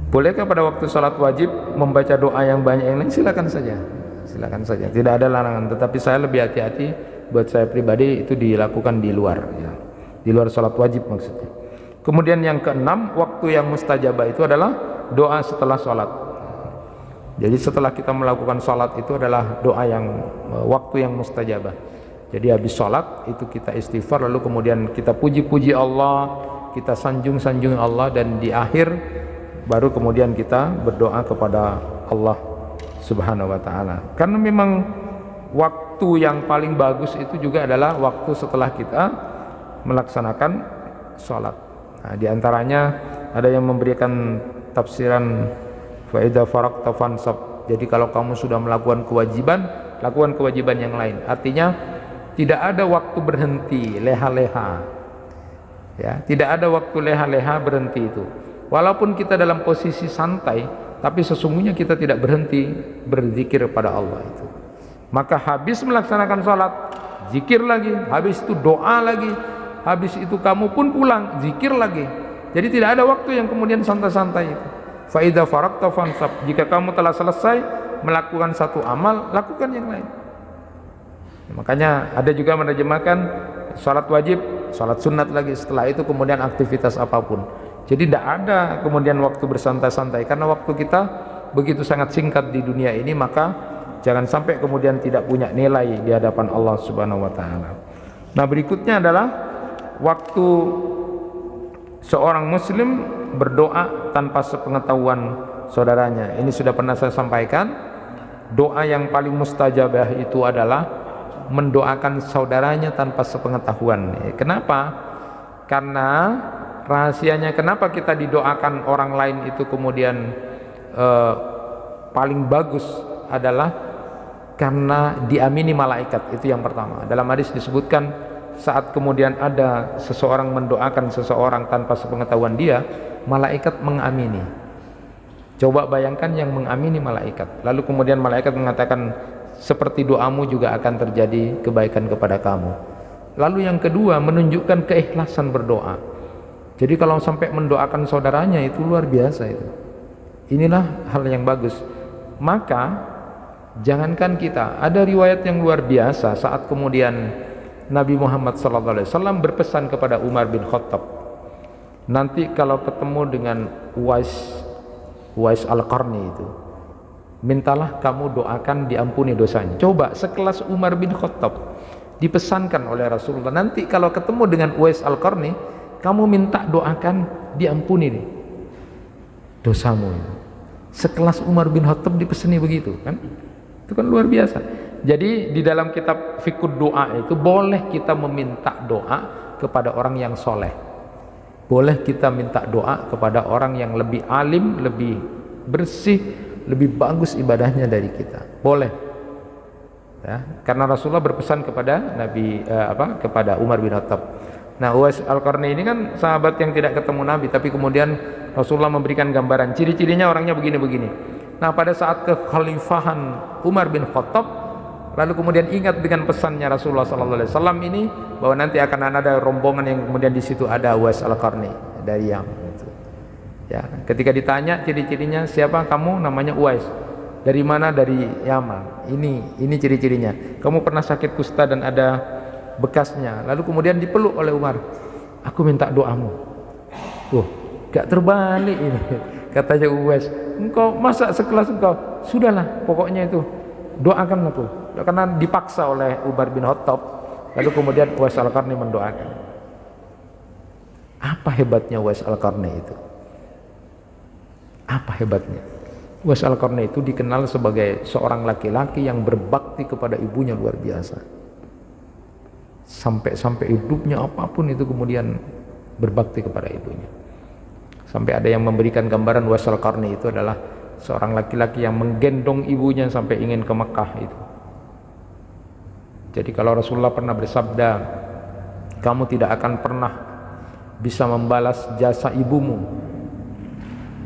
Bolehkah pada waktu salat wajib membaca doa yang banyak yang lain? Silakan saja. Silakan saja. Tidak ada larangan, tetapi saya lebih hati-hati buat saya pribadi itu dilakukan di luar ya. Di luar sholat wajib maksudnya. Kemudian yang keenam, waktu yang mustajabah itu adalah doa setelah sholat. Jadi setelah kita melakukan sholat itu adalah doa yang waktu yang mustajabah. Jadi habis sholat itu kita istighfar, lalu kemudian kita puji-puji Allah, kita sanjung-sanjung Allah, dan di akhir baru kemudian kita berdoa kepada Allah Subhanahu wa ta'ala. Karena memang waktu yang paling bagus itu juga adalah waktu setelah kita melaksanakan sholat. Nah, di antaranya ada yang memberikan tafsiran fa idza faragta fansab. Jadi kalau kamu sudah melakukan kewajiban, lakukan kewajiban yang lain. Artinya tidak ada waktu berhenti leha-leha. Ya, tidak ada waktu leha-leha berhenti itu. Walaupun kita dalam posisi santai, tapi sesungguhnya kita tidak berhenti berzikir pada Allah itu. Maka habis melaksanakan sholat, zikir lagi, habis itu doa lagi, habis itu kamu pun pulang, zikir lagi. Jadi tidak ada waktu yang kemudian santai-santai itu. Fa idza faragta fansab. Jika kamu telah selesai melakukan satu amal, lakukan yang lain. Makanya ada juga menerjemahkan sholat wajib, sholat sunat lagi, setelah itu kemudian aktivitas apapun. Jadi tidak ada kemudian waktu bersantai-santai, karena waktu kita begitu sangat singkat di dunia ini, maka jangan sampai kemudian tidak punya nilai di hadapan Allah Subhanahu wa ta'ala. Nah, berikutnya adalah waktu seorang muslim berdoa tanpa sepengetahuan saudaranya. Ini sudah pernah saya sampaikan. Doa yang paling mustajabah itu adalah mendoakan saudaranya tanpa sepengetahuan. Kenapa? Karena rahasianya kenapa kita didoakan orang lain itu kemudian paling bagus adalah karena diamini malaikat. Itu yang pertama. Dalam hadis disebutkan saat kemudian ada seseorang mendoakan seseorang tanpa sepengetahuan dia, malaikat mengamini. Coba bayangkan yang mengamini malaikat, lalu kemudian malaikat mengatakan seperti doamu juga akan terjadi kebaikan kepada kamu. Lalu yang kedua, menunjukkan keikhlasan berdoa. Jadi kalau sampai mendoakan saudaranya itu luar biasa itu. Inilah hal yang bagus. Maka jangankan kita, ada riwayat yang luar biasa saat kemudian Nabi Muhammad SAW berpesan kepada Umar bin Khattab, nanti kalau ketemu dengan Uwais Al-Qarni itu, mintalah kamu doakan diampuni dosanya. Coba sekelas Umar bin Khattab dipesankan oleh Rasulullah, nanti kalau ketemu dengan Uwais Al-Qarni, kamu minta doakan diampuni nih dosamu itu. Sekelas Umar bin Khattab dipesani begitu kan? Itu kan luar biasa. Jadi di dalam kitab fiqh doa itu boleh kita meminta doa kepada orang yang soleh. Boleh kita minta doa kepada orang yang lebih alim, lebih bersih, lebih bagus ibadahnya dari kita. Boleh. Ya, karena Rasulullah berpesan kepada kepada Umar bin Khattab. Nah, Uwais Al-Qarni ini kan sahabat yang tidak ketemu Nabi, tapi kemudian Rasulullah memberikan gambaran ciri-cirinya orangnya begini-begini. Nah, pada saat kekhalifahan Umar bin Khattab, lalu kemudian ingat dengan pesannya Rasulullah SAW ini, bahwa nanti akan ada rombongan yang kemudian di situ ada Uwais Al-Qarni dari Yaman. Ya, ketika ditanya ciri-cirinya, siapa kamu? Namanya Uwais. Dari mana? Dari Yaman. Ini ciri-cirinya. Kamu pernah sakit kusta dan ada bekasnya. Lalu kemudian dipeluk oleh Umar. Aku minta doamu. Gak terbalik ini. Katanya Uwais, engkau masa sekelas engkau? Sudahlah, pokoknya itu doakan aku. Karena dipaksa oleh Umar bin Khattab. Lalu kemudian Uwais Al-Qarni mendoakan. Apa hebatnya Uwais Al-Qarni itu? Apa hebatnya? Uwais Al-Qarni itu dikenal sebagai seorang laki-laki yang berbakti kepada ibunya luar biasa. Sampai hidupnya apapun itu kemudian berbakti kepada ibunya. Sampai ada yang memberikan gambaran Uwais Al-Qarni itu adalah seorang laki-laki yang menggendong ibunya sampai ingin ke Mekah itu. Jadi kalau Rasulullah pernah bersabda, kamu tidak akan pernah bisa membalas jasa ibumu.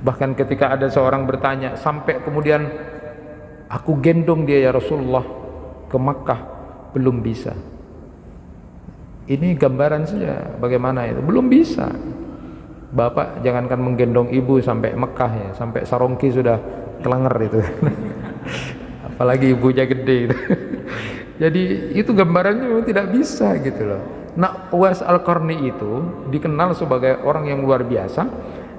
Bahkan ketika ada seorang bertanya, sampai kemudian aku gendong dia ya Rasulullah ke Mekah, belum bisa. Ini gambaran saja bagaimana itu, belum bisa. Bapak jangankan menggendong ibu sampai Mekah ya, sampai Sarongki sudah kelenger itu. Apalagi ibunya gede itu. Jadi itu gambarannya memang tidak bisa gitu loh. Nah, Uwais Al-Qarni itu dikenal sebagai orang yang luar biasa.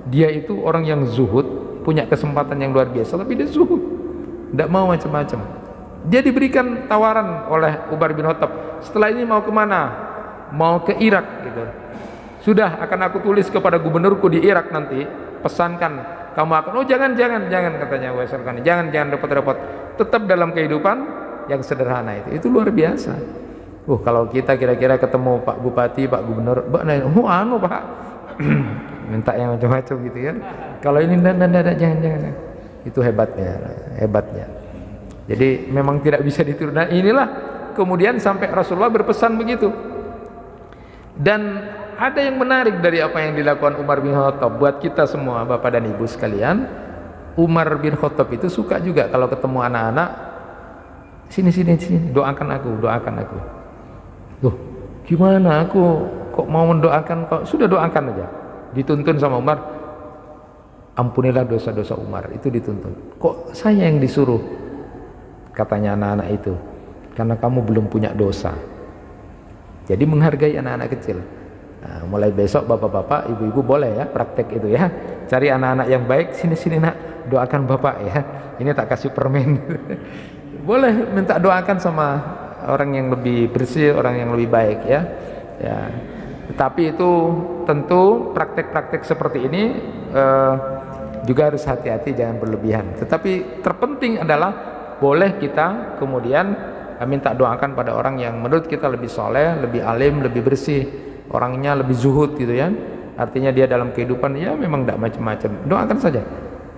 Dia itu orang yang zuhud, punya kesempatan yang luar biasa, tapi dia zuhud, tidak mau macam-macam. Dia diberikan tawaran oleh Umar bin Khattab, setelah ini mau kemana? Mau ke Irak gitu. Sudah, akan aku tulis kepada gubernurku di Irak nanti, pesankan kamu akan, oh jangan katanya Uwais Al-Qarni, jangan repot-repot, tetap dalam kehidupan yang sederhana itu luar biasa. Kalau kita kira-kira ketemu Pak Bupati, Pak Gubernur, Pak minta yang macam-macam gitu kan. Kalau ini jangan. Itu hebatnya. Jadi memang tidak bisa ditiru. Nah, inilah kemudian sampai Rasulullah berpesan begitu. Dan ada yang menarik dari apa yang dilakukan Umar bin Khattab buat kita semua, Bapak dan Ibu sekalian. Umar bin Khattab itu suka juga kalau ketemu anak-anak, sini doakan aku. Loh, gimana aku kok mau mendoakan, kok sudah doakan aja. Dituntun sama Umar, ampunilah dosa-dosa Umar, itu dituntun. Kok saya yang disuruh? Katanya anak-anak itu, karena kamu belum punya dosa. Jadi menghargai anak-anak kecil. Nah, mulai besok bapak-bapak, ibu-ibu boleh ya praktek itu ya. Cari anak-anak yang baik, sini nak, doakan bapak ya. Ini tak kasih permen. Boleh minta doakan sama orang yang lebih bersih, orang yang lebih baik ya. Tetapi itu tentu praktek-praktek seperti ini juga harus hati-hati, jangan berlebihan. Tetapi terpenting adalah boleh kita kemudian minta doakan pada orang yang menurut kita lebih soleh, lebih alim, lebih bersih, orangnya lebih zuhud gitu ya. Artinya dia dalam kehidupan ya memang tidak macam-macam, doakan saja.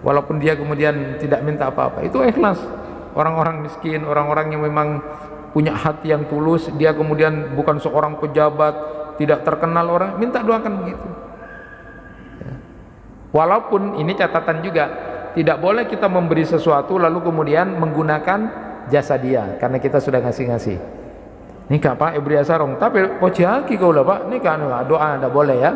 Walaupun dia kemudian tidak minta apa-apa, itu ikhlas. Orang-orang miskin, orang-orang yang memang punya hati yang tulus, dia kemudian bukan seorang pejabat, tidak terkenal orang, minta doakan begitu ya. Walaupun ini catatan juga, tidak boleh kita memberi sesuatu lalu kemudian menggunakan jasa dia, karena kita sudah ngasih nikah Pak Ibri Asarong, tapi pojaki kau lah Pak nikah, doa tidak boleh ya.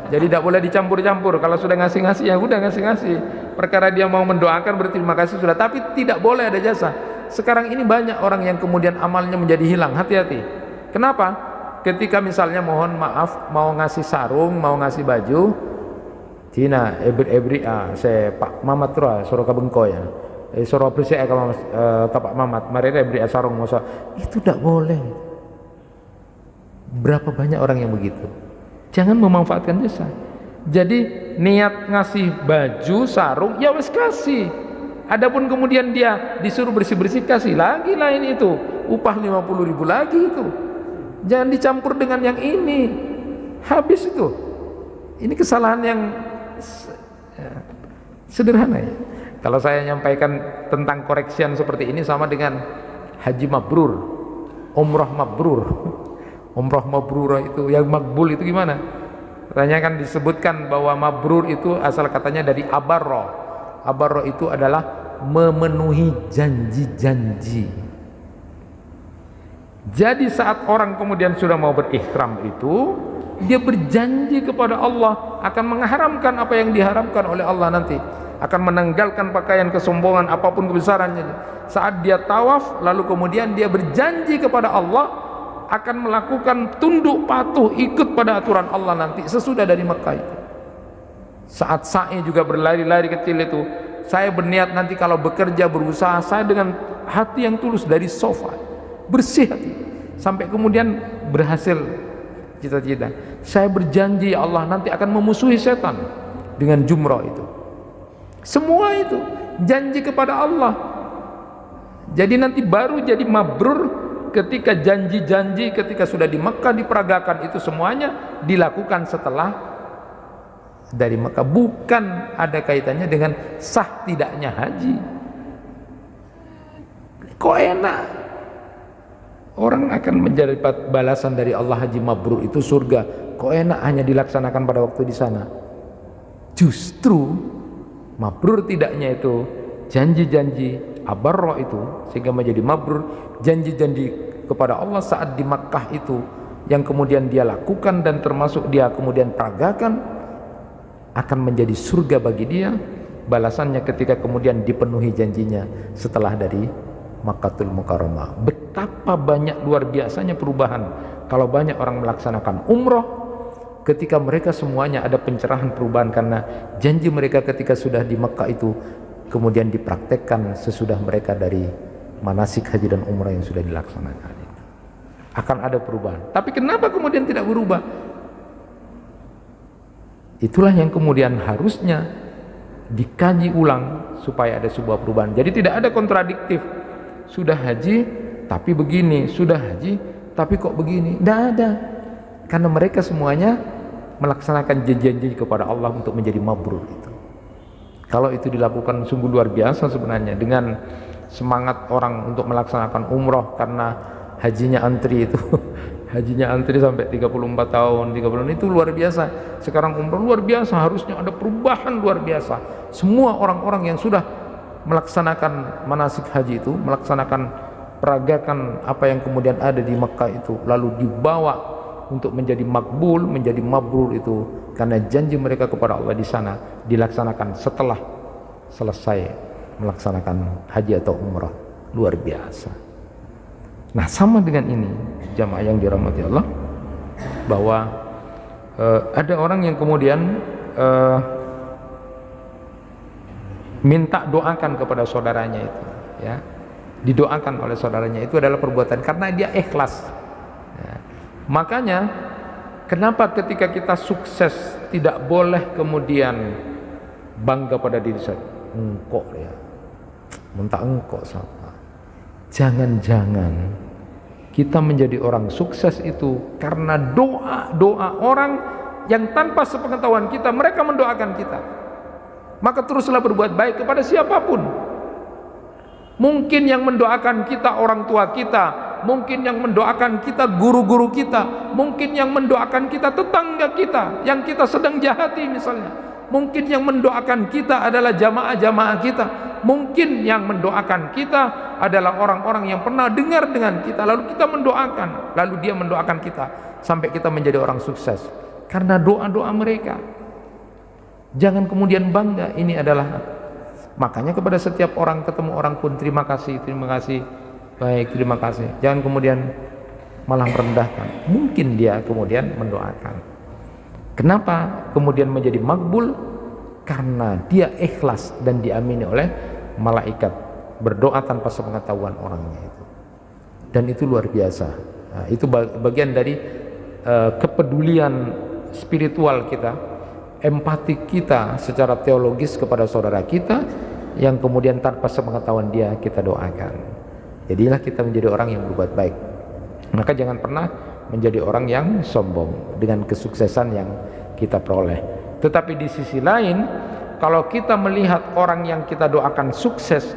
Jadi tidak boleh dicampur-campur. Kalau sudah ngasih ya udah ngasih. Perkara dia mau mendoakan berarti terima kasih sudah, tapi tidak boleh ada jasa. Sekarang ini banyak orang yang kemudian amalnya menjadi hilang. Hati-hati. Kenapa? Ketika misalnya mohon maaf mau ngasih sarung, mau ngasih baju, Cina ebri saya Pak Mamat Tua Soro Kabengko ya. Soro bersih kalau Pak Mamat, mari ebri sarung masa itu tidak boleh. Berapa banyak orang yang begitu? Jangan memanfaatkan jasa. Jadi niat ngasih baju, sarung, ya wes kasih. Adapun kemudian dia disuruh bersih-bersih, kasih lagi lain itu, upah 50.000 lagi itu. Jangan dicampur dengan yang ini. Habis itu. Ini kesalahan yang sederhana ya. Kalau saya menyampaikan tentang koreksian seperti ini sama dengan haji mabrur, umrah mabrur. Umrah mabrurah itu, yang makbul itu gimana? Katanya kan disebutkan bahwa mabrur itu asal katanya dari abarro. Abarro itu adalah memenuhi janji-janji. Jadi saat orang kemudian sudah mau berihram itu, dia berjanji kepada Allah akan mengharamkan apa yang diharamkan oleh Allah nanti, akan menanggalkan pakaian kesombongan apapun kebesarannya. Saat dia tawaf lalu kemudian dia berjanji kepada Allah akan melakukan tunduk patuh ikut pada aturan Allah nanti sesudah dari Mekah itu. Saat sa'i juga berlari-lari kecil itu, saya berniat nanti kalau bekerja berusaha saya dengan hati yang tulus dari sofa, bersih hati, sampai kemudian berhasil cita-cita. Saya berjanji ya Allah nanti akan memusuhi setan dengan jumrah itu. Semua itu janji kepada Allah. Jadi nanti baru jadi mabrur ketika janji-janji ketika sudah di Mekah diperagakan, itu semuanya dilakukan setelah dari Mekah, bukan ada kaitannya dengan sah tidaknya haji. Kok enak orang akan menjadi balasan dari Allah haji mabrur itu surga, kok enak hanya dilaksanakan pada waktu di sana. Justru mabrur tidaknya itu janji-janji abarro itu sehingga menjadi mabrur, janji-janji kepada Allah saat di Makkah itu yang kemudian dia lakukan dan termasuk dia kemudian peragakan akan menjadi surga bagi dia balasannya ketika kemudian dipenuhi janjinya setelah dari Makkatul Mukarramah. Betapa banyak luar biasanya perubahan kalau banyak orang melaksanakan umroh ketika mereka semuanya ada pencerahan perubahan, karena janji mereka ketika sudah di Mekah itu kemudian dipraktekkan sesudah mereka dari manasik haji dan umrah yang sudah dilaksanakan itu. Akan ada perubahan. Tapi kenapa kemudian tidak berubah? Itulah yang kemudian harusnya dikaji ulang supaya ada sebuah perubahan. Jadi tidak ada kontradiktif. Sudah haji tapi begini, sudah haji tapi kok begini. Tidak ada. Karena mereka semuanya melaksanakan janji-janji kepada Allah untuk menjadi mabrur itu. Kalau itu dilakukan sungguh luar biasa sebenarnya, dengan semangat orang untuk melaksanakan umroh karena hajinya antri itu. Hajinya antri sampai 34 tahun, 30 itu luar biasa. Sekarang umroh luar biasa, harusnya ada perubahan luar biasa. Semua orang-orang yang sudah melaksanakan manasik haji itu, melaksanakan peragakan apa yang kemudian ada di Mekah itu, lalu dibawa untuk menjadi makbul, menjadi mabrur itu, karena janji mereka kepada Allah di sana dilaksanakan setelah selesai melaksanakan haji atau umrah. Luar biasa. Nah, sama dengan ini jamaah yang dirahmati Allah, bahwa ada orang yang kemudian minta doakan kepada saudaranya itu, ya, didoakan oleh saudaranya, itu adalah perbuatan karena dia ikhlas, ya. Makanya kenapa ketika kita sukses tidak boleh kemudian bangga pada diri saya, engkau ya, minta engkau sama. Jangan-jangan kita menjadi orang sukses itu karena doa orang yang tanpa sepengetahuan kita, mereka mendoakan kita. Maka teruslah berbuat baik kepada siapapun. Mungkin yang mendoakan kita orang tua kita, mungkin yang mendoakan kita guru-guru kita, mungkin yang mendoakan kita tetangga kita yang kita sedang jahati misalnya, mungkin yang mendoakan kita adalah jamaah-jamaah kita, mungkin yang mendoakan kita adalah orang-orang yang pernah dengar dengan kita, lalu kita mendoakan, lalu dia mendoakan kita sampai kita menjadi orang sukses karena doa-doa mereka. Jangan kemudian bangga. Ini adalah, makanya kepada setiap orang, ketemu orang pun terima kasih, baik, terima kasih. Jangan kemudian malah merendahkan. Mungkin dia kemudian mendoakan. Kenapa kemudian menjadi makbul? Karena dia ikhlas dan diamini oleh malaikat, berdoa tanpa sepengetahuan orangnya itu. Dan itu luar biasa. Nah, itu bagian dari kepedulian spiritual kita, empati kita secara teologis kepada saudara kita yang kemudian tanpa sepengetahuan dia kita doakan. Jadilah kita menjadi orang yang berbuat baik. Maka jangan pernah menjadi orang yang sombong dengan kesuksesan yang kita peroleh. Tetapi di sisi lain, kalau kita melihat orang yang kita doakan sukses,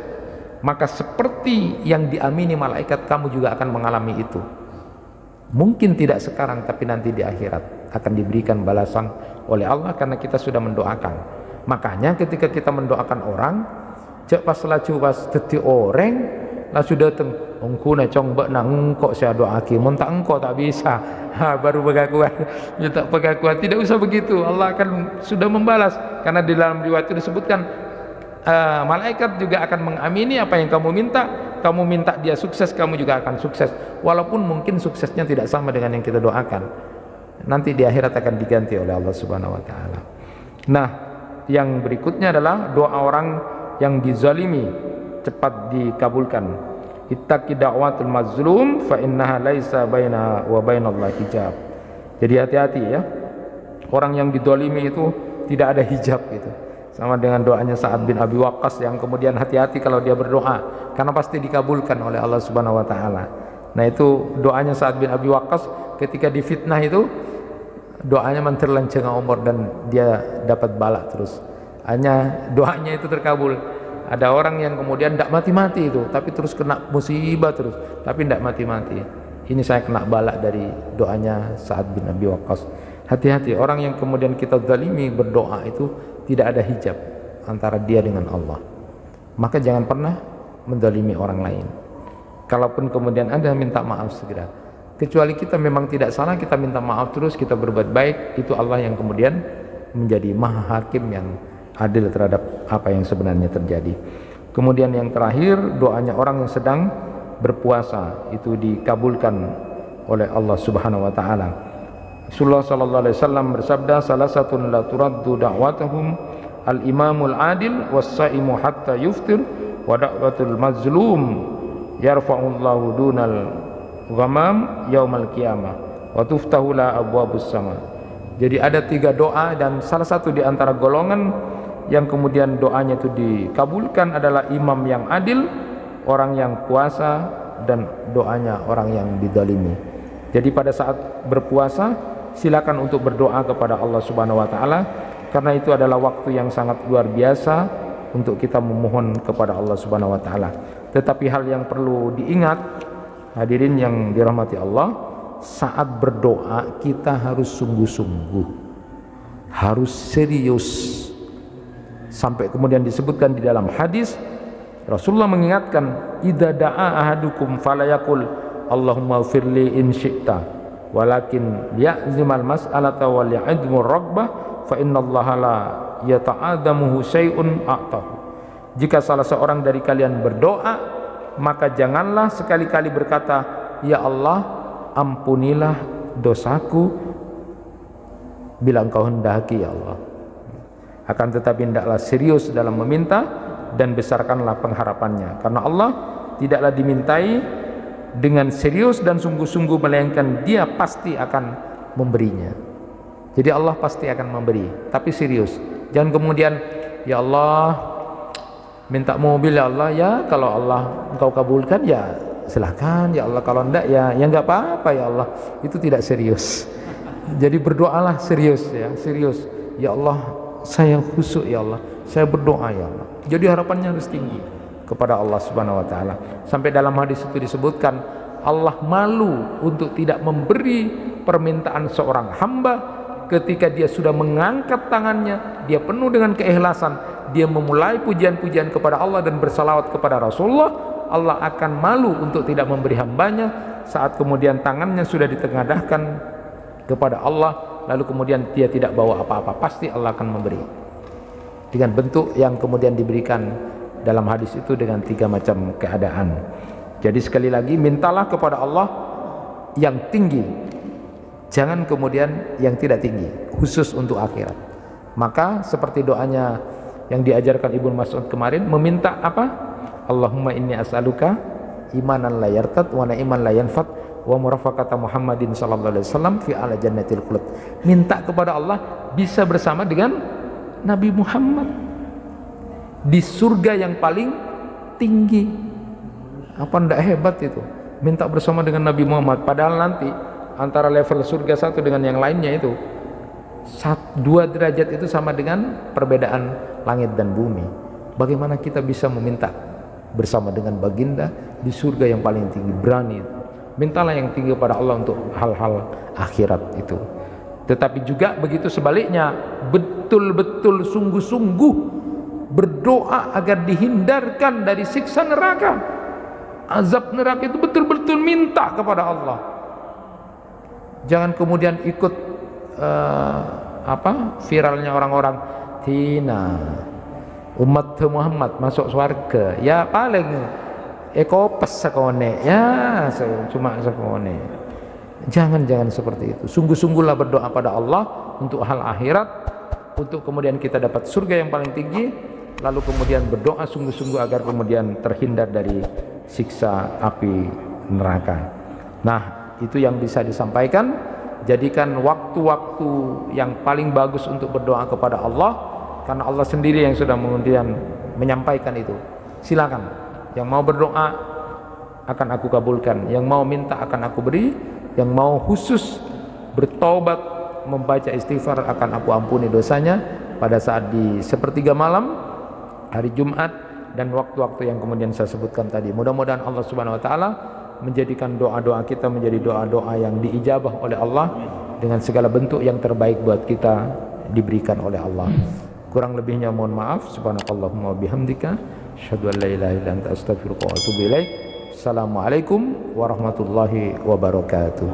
maka seperti yang diamini malaikat, kamu juga akan mengalami itu. Mungkin tidak sekarang, tapi nanti di akhirat akan diberikan balasan oleh Allah karena kita sudah mendoakan. Makanya ketika kita mendoakan orang, cek pas laju pas dadi orang, lah sudah datang engkau necong mbak nang kok saya doaki, muntak engkau tak bisa, baru pengakuan, minta pengakuan. Tidak usah begitu, Allah akan sudah membalas, karena di dalam riwayat itu disebutkan malaikat juga akan mengamini apa yang kamu minta. Kamu minta dia sukses, kamu juga akan sukses, walaupun mungkin suksesnya tidak sama dengan yang kita doakan. Nanti di akhirat akan diganti oleh Allah Subhanahu wa taala. Nah, yang berikutnya adalah doa orang yang dizalimi cepat dikabulkan. Ittaqi da'watul mazlum fa innaha laisa bainaha wa bainallahi hijab. Jadi hati-hati ya. Orang yang dizalimi itu tidak ada hijab gitu. Sama dengan doanya Sa'ad bin Abi Waqqas yang kemudian hati-hati kalau dia berdoa karena pasti dikabulkan oleh Allah Subhanahu wa taala. Nah, itu doanya Sa'ad bin Abi Waqqas ketika difitnah itu, doanya menterlenceng umur dan dia dapat bala terus. Hanya doanya itu terkabul. Ada orang yang kemudian tidak mati-mati itu, tapi terus kena musibah terus, tapi tidak mati-mati. Ini saya kena bala dari doanya Sa'ad bin Abi Waqqas. Hati-hati orang yang kemudian kita zalimi berdoa itu tidak ada hijab antara dia dengan Allah. Maka jangan pernah menzalimi orang lain. Kalaupun kemudian ada, minta maaf segera. Kecuali kita memang tidak salah, kita minta maaf terus, kita berbuat baik, itu Allah yang kemudian menjadi maha hakim yang adil terhadap apa yang sebenarnya terjadi. Kemudian yang terakhir, doanya orang yang sedang berpuasa itu dikabulkan oleh Allah Subhanahu wa taala. Rasulullah sallallahu alaihi wasallam bersabda, salasatun la turaddu da'watuhum al-imamul adil was-saimu hatta yuftir wa da'watul mazlum yarfa'ullahu dunal ghamam yaumal qiyamah wa tuftahu la abwabus sama. Jadi ada 3 doa, dan salah satu di antara golongan yang kemudian doanya itu dikabulkan adalah imam yang adil, orang yang puasa, dan doanya orang yang dizalimi. Jadi pada saat berpuasa silakan untuk berdoa kepada Allah Subhanahu wa taala, karena itu adalah waktu yang sangat luar biasa untuk kita memohon kepada Allah Subhanahu wa taala. Tetapi hal yang perlu diingat, hadirin yang dirahmati Allah, saat berdoa kita harus sungguh-sungguh, harus serius. Sampai kemudian disebutkan di dalam hadis, Rasulullah mengingatkan, idza da'a ahadukum falayaqul Allahumma firli in syi'ta walakin ya'zimal mas'alata wal ya'idmu raghbah fa innallaha la yata'adamuhu syai'un a'tahu. Jika salah seorang dari kalian berdoa, maka janganlah sekali-kali berkata, ya Allah ampunilah dosaku bila engkau hendaki ya Allah. Akan tetapi hendaklah serius dalam meminta dan besarkanlah pengharapannya, karena Allah tidaklah dimintai dengan serius dan sungguh-sungguh, melainkan Dia pasti akan memberinya. Jadi Allah pasti akan memberi, tapi serius. Jangan kemudian, ya Allah minta mobil ya Allah, ya kalau Allah engkau kabulkan ya silahkan ya Allah, kalau enggak ya enggak apa-apa ya Allah. Itu tidak serius. Jadi berdoalah serius ya, serius. Ya Allah saya khusyuk ya Allah, saya berdoa ya Allah. Jadi harapannya harus tinggi kepada Allah Subhanahu wa taala. Sampai dalam hadis itu disebutkan, Allah malu untuk tidak memberi permintaan seorang hamba ketika dia sudah mengangkat tangannya, dia penuh dengan keikhlasan, dia memulai pujian-pujian kepada Allah dan bersalawat kepada Rasulullah. Allah akan malu untuk tidak memberi hambanya saat kemudian tangannya sudah ditengadahkan kepada Allah, lalu kemudian dia tidak bawa apa-apa. Pasti Allah akan memberi dengan bentuk yang kemudian diberikan dalam hadis itu, dengan 3 macam keadaan. Jadi sekali lagi, mintalah kepada Allah yang tinggi, jangan kemudian yang tidak tinggi, khusus untuk akhirat. Maka seperti doanya yang diajarkan Ibnu Mas'ud kemarin, meminta apa? Allahumma inni as'aluka imanan la yartad wa na'iman la yanfad wa murafaqata Muhammadin sallallahu alaihi wasallam fi ala jannatil khuld. Minta kepada Allah bisa bersama dengan Nabi Muhammad di surga yang paling tinggi. Apa ndak hebat itu? Minta bersama dengan Nabi Muhammad, padahal nanti antara level surga satu dengan yang lainnya itu 2 derajat itu sama dengan perbedaan langit dan bumi. Bagaimana kita bisa meminta bersama dengan baginda di surga yang paling tinggi? Berani. Mintalah yang tinggi pada Allah untuk hal-hal akhirat itu. Tetapi juga begitu sebaliknya, betul-betul sungguh-sungguh berdoa agar dihindarkan dari siksa neraka, azab neraka itu betul-betul minta kepada Allah. Jangan kemudian ikut viralnya orang-orang, Tina umat Muhammad masuk surga ya paling ekopes sekone ya, cuma sekone. Jangan seperti itu. Sungguh-sungguhlah berdoa pada Allah untuk hal akhirat, untuk kemudian kita dapat surga yang paling tinggi, lalu kemudian berdoa sungguh-sungguh agar kemudian terhindar dari siksa api neraka. Nah, itu yang bisa disampaikan. Jadikan waktu-waktu yang paling bagus untuk berdoa kepada Allah, karena Allah sendiri yang sudah kemudian menyampaikan itu. Silakan, yang mau berdoa akan aku kabulkan, yang mau minta akan aku beri, yang mau khusus bertaubat membaca istighfar akan aku ampuni dosanya pada saat di sepertiga malam hari Jumat dan waktu-waktu yang kemudian saya sebutkan tadi. Mudah-mudahan Allah Subhanahu wa taala menjadikan doa-doa kita menjadi doa-doa yang diijabah oleh Allah dengan segala bentuk yang terbaik buat kita diberikan oleh Allah. Kurang lebihnya mohon maaf. Subhanakallahumma bihamdika asyhadu an la ilaha illa anta astaghfiruka wa atubu ilaik. Assalamualaikum warahmatullahi wabarakatuh.